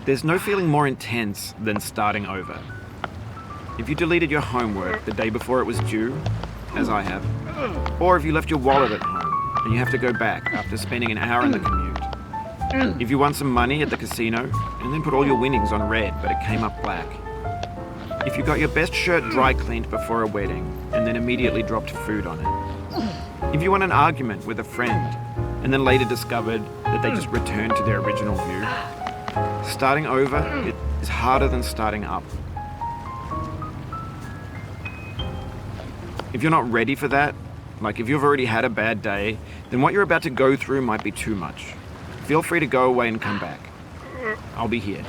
There's no feeling more intense than starting over. If you deleted your homework the day before it was due, as I have, or if you left your wallet at home and you have to go back after spending an hour in the commute. If you won some money at the casino and then put all your winnings on red but it came up black. If you got your best shirt dry cleaned before a wedding and then immediately dropped food on it. If you won an argument with a friend and then later discovered that they just returned to their original view. Starting over is harder than starting up. If you're not ready for that, like if you've already had a bad day, then what you're about to go through might be too much. Feel free to go away and come back. I'll be here.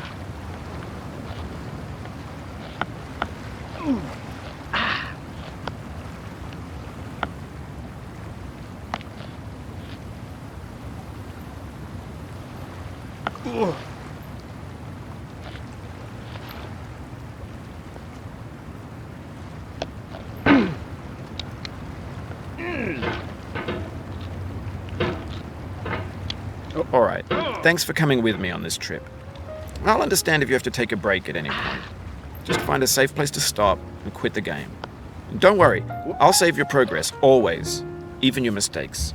Alright, thanks for coming with me on this trip. I'll understand if you have to take a break at any point. Just find a safe place to stop and quit the game. And don't worry, I'll save your progress, always, even your mistakes.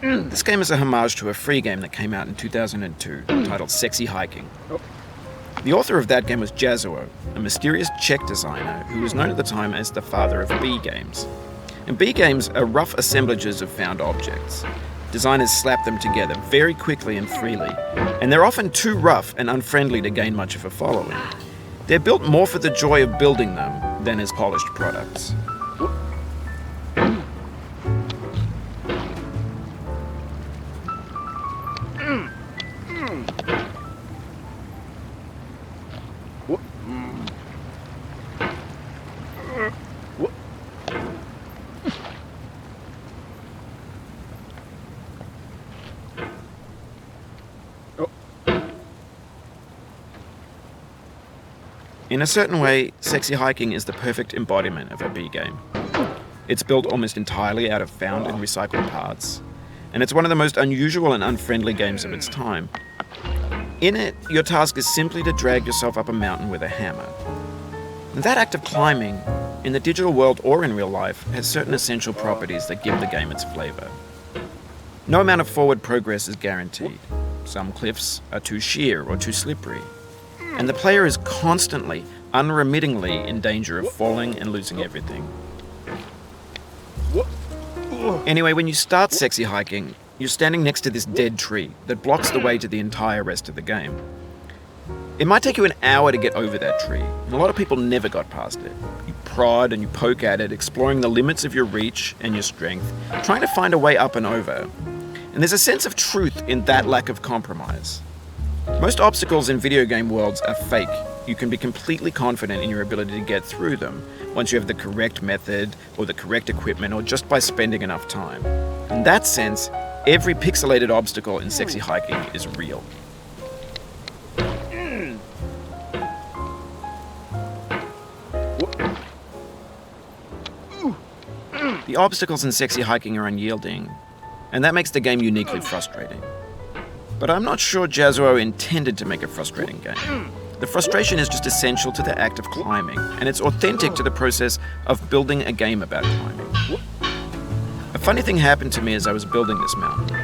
This game is a homage to a free game that came out in 2002 titled Sexy Hiking. The author of that game was Jazzuo, a mysterious Czech designer who was known at the time as the father of B games. And B games are rough assemblages of found objects. Designers slap them together very quickly and freely, and they're often too rough and unfriendly to gain much of a following. They're built more for the joy of building them than as polished products. In a certain way, Sexy Hiking is the perfect embodiment of a B game. It's built almost entirely out of found and recycled parts, and it's one of the most unusual and unfriendly games of its time. In it, your task is simply to drag yourself up a mountain with a hammer. And that act of climbing, in the digital world or in real life, has certain essential properties that give the game its flavor. No amount of forward progress is guaranteed. Some cliffs are too sheer or too slippery. And the player is constantly, unremittingly in danger of falling and losing everything. Anyway, when you start Sexy Hiking, you're standing next to this dead tree that blocks the way to the entire rest of the game. It might take you an hour to get over that tree, and a lot of people never got past it. You prod and you poke at it, exploring the limits of your reach and your strength, trying to find a way up and over. And there's a sense of truth in that lack of compromise. Most obstacles in video game worlds are fake. You can be completely confident in your ability to get through them once you have the correct method or the correct equipment or just by spending enough time. In that sense, every pixelated obstacle in Sexy Hiking is real. The obstacles in Sexy Hiking are unyielding, and that makes the game uniquely frustrating. But I'm not sure Jazzuo intended to make a frustrating game. The frustration is just essential to the act of climbing, and it's authentic to the process of building a game about climbing. A funny thing happened to me as I was building this mountain.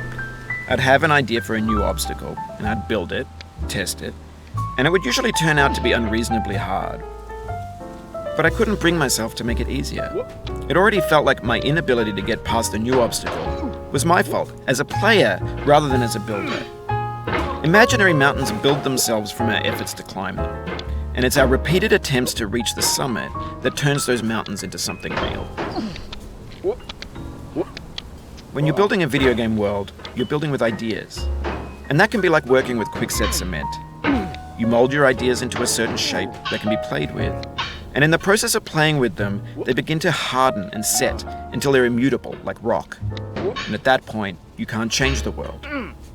I'd have an idea for a new obstacle, and I'd build it, test it, and it would usually turn out to be unreasonably hard. But I couldn't bring myself to make it easier. It already felt like my inability to get past the new obstacle was my fault as a player rather than as a builder. Imaginary mountains build themselves from our efforts to climb them, and it's our repeated attempts to reach the summit that turns those mountains into something real. When you're building a video game world, you're building with ideas, and that can be like working with quickset cement. You mold your ideas into a certain shape that can be played with, and in the process of playing with them, they begin to harden and set until they're immutable, like rock. And at that point, you can't change the world,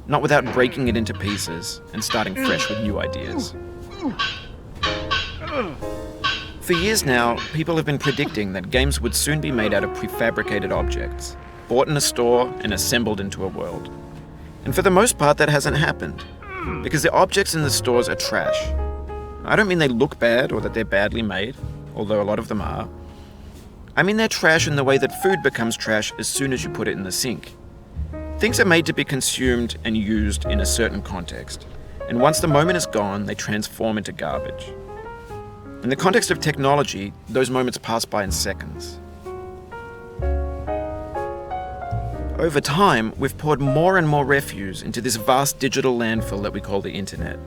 not without breaking it into pieces and starting fresh with new ideas. For years now, people have been predicting that games would soon be made out of prefabricated objects, bought in a store and assembled into a world. And for the most part, that hasn't happened, because the objects in the stores are trash. I don't mean they look bad or that they're badly made, although a lot of them are. I mean they're trash in the way that food becomes trash as soon as you put it in the sink. Things are made to be consumed and used in a certain context, and once the moment is gone, they transform into garbage. In the context of technology, those moments pass by in seconds. Over time, we've poured more and more refuse into this vast digital landfill that we call the internet.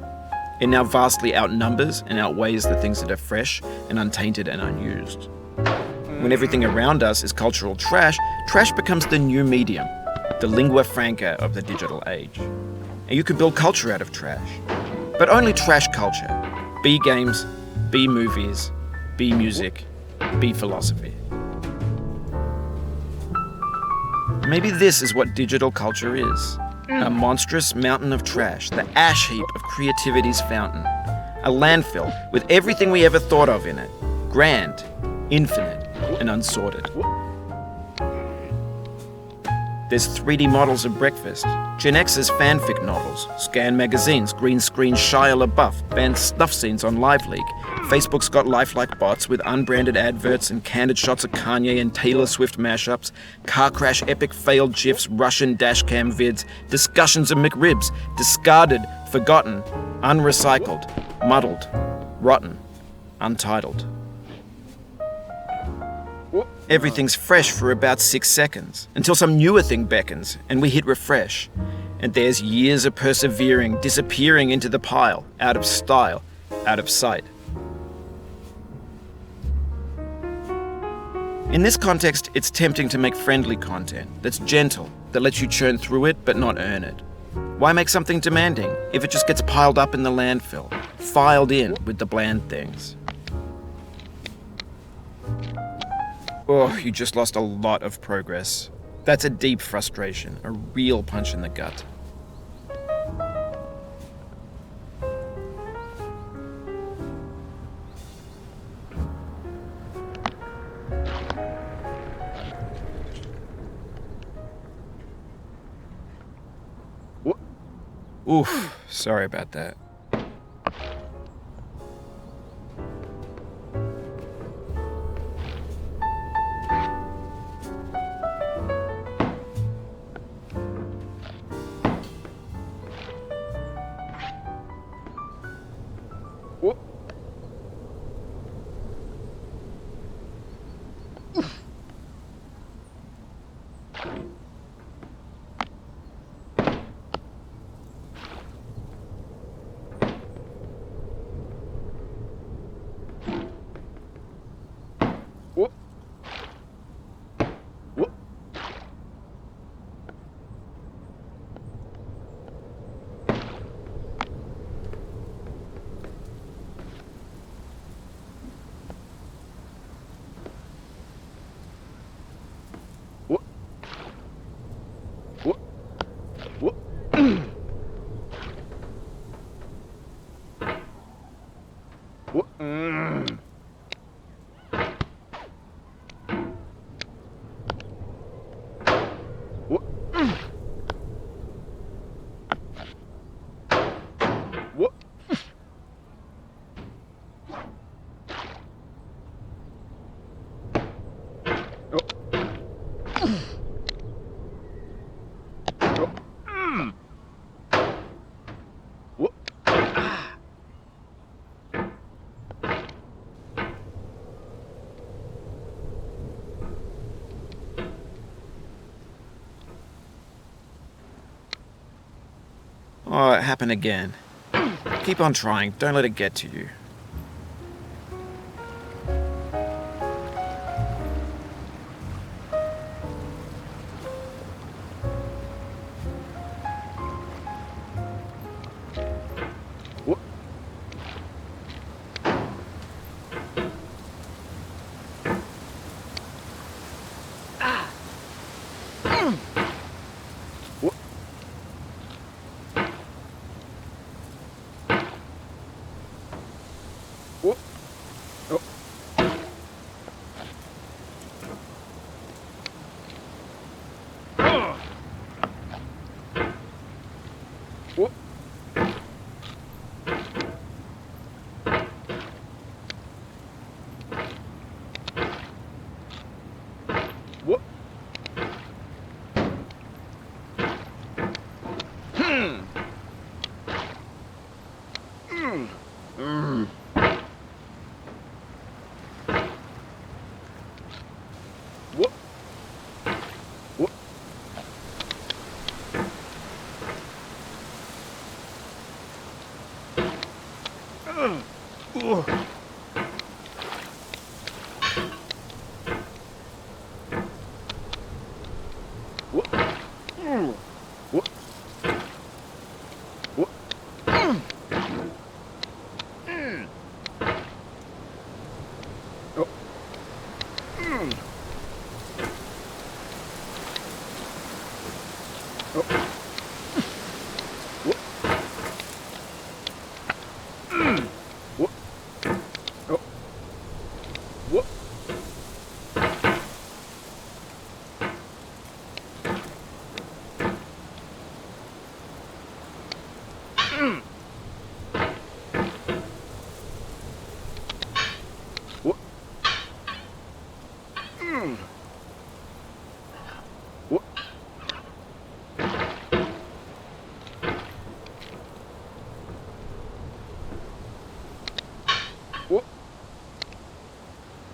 It now vastly outnumbers and outweighs the things that are fresh and untainted and unused. When everything around us is cultural trash, trash becomes the new medium, the lingua franca of the digital age. And you can build culture out of trash, but only trash culture. Be games, be movies, be music, be philosophy. Maybe this is what digital culture is. A monstrous mountain of trash, the ash heap of creativity's fountain. A landfill with everything we ever thought of in it. Grand, infinite, and unsorted. There's 3D models of breakfast, Gen X's fanfic novels, Scan magazines, green screen Shia LaBeouf, banned snuff scenes on LiveLeak. Facebook's got lifelike bots with unbranded adverts and candid shots of Kanye and Taylor Swift mashups, car crash epic failed GIFs, Russian dashcam vids, discussions of McRibs, discarded, forgotten, unrecycled, muddled, rotten, untitled. Everything's fresh for about 6 seconds, until some newer thing beckons, and we hit refresh. And there's years of persevering, disappearing into the pile, out of style, out of sight. In this context, it's tempting to make friendly content that's gentle, that lets you churn through it but not earn it. Why make something demanding if it just gets piled up in the landfill, filed in with the bland things? Oh, you just lost a lot of progress. That's a deep frustration, a real punch in the gut. Oof, sorry about that. Oh, it happened again. Keep on trying. Don't let it get to you.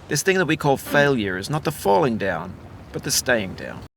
This thing that we call failure is not the falling down, but the staying down.